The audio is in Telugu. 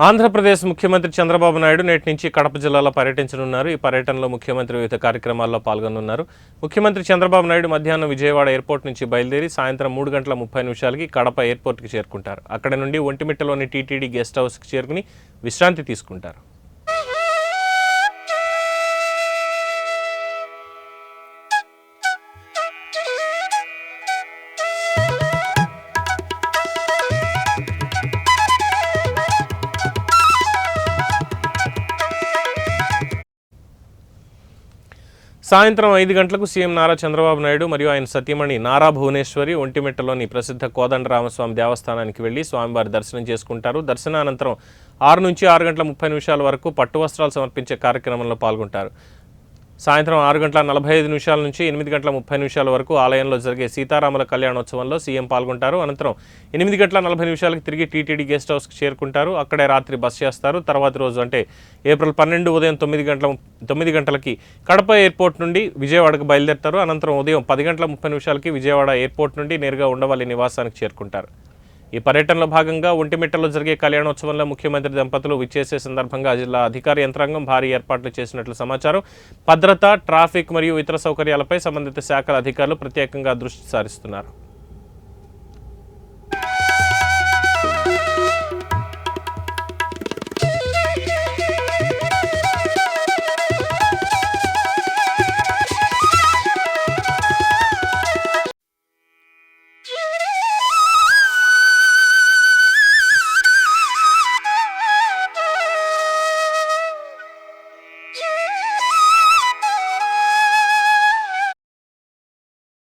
ఆంధ్రప్రదేశ్ ముఖ్యమంత్రి చంద్రబాబు నాయుడు నేటి నుంచి కడప జిల్లాలో పర్యటించనున్నారు. ఈ పర్యటనలో ముఖ్యమంత్రి వివిధ కార్యక్రమాల్లో పాల్గొనున్నారు. ముఖ్యమంత్రి చంద్రబాబు నాయుడు మధ్యాహ్నం విజయవాడ ఎయిర్పోర్ట్ నుంచి బయలుదేరి సాయంత్రం 3:30 కడప ఎయిర్పోర్ట్కి చేరుకుంటారు. అక్కడి నుండి ఒంటిమిట్టలోని టీటీడీ గెస్ట్ హౌస్కి చేరుకుని విశ్రాంతి తీసుకుంటారు. సాయంత్రం 5 గంటలకు సీఎం నారా చంద్రబాబు నాయుడు మరియు ఆయన సతీమణి నారా భువనేశ్వరి ఒంటిమిట్టలోని ప్రసిద్ధ కోదండరామస్వామి దేవస్థానానికి వెళ్లి స్వామివారి దర్శనం చేసుకుంటారు. దర్శనానంతరం 6 నుంచి 6:30 వరకు పట్టు వస్త్రాలు సమర్పించే కార్యక్రమంలో పాల్గొంటారు. సాయంత్రం 6:45 నుంచి 8:30 వరకు ఆలయంలో జరిగే సీతారాముల కళ్యాణోత్సవంలో సీఎం పాల్గొంటారు. అనంతరం 8:40 తిరిగి టీటీడీ గెస్ట్ హౌస్కి చేరుకుంటారు. అక్కడే రాత్రి బస చేస్తారు. తర్వాతి రోజు అంటే ఏప్రిల్ 12 ఉదయం 9 గంటలకి కడప ఎయిర్పోర్ట్ నుండి విజయవాడకు బయలుదేరుతారు. అనంతరం ఉదయం 10:30 విజయవాడ ఎయిర్పోర్ట్ నుండి నేరుగా ఉండవల్లి నివాసానికి చేరుకుంటారు. ఈ పర్యటనలో భాగంగా ఒంటిమిట్టలో జరిగే కళ్యాణోత్సవంలో ముఖ్యమంత్రి దంపతులు విచ్చేసే సందర్భంగా జిల్లా అధికార యంత్రాంగం భారీ ఏర్పాట్లు చేసినట్లు సమాచారం. భద్రత, ట్రాఫిక్ మరియు ఇతర సౌకర్యాలపై సంబంధిత శాఖల అధికారులు ప్రత్యేకంగా దృష్టి సారిస్తున్నారు.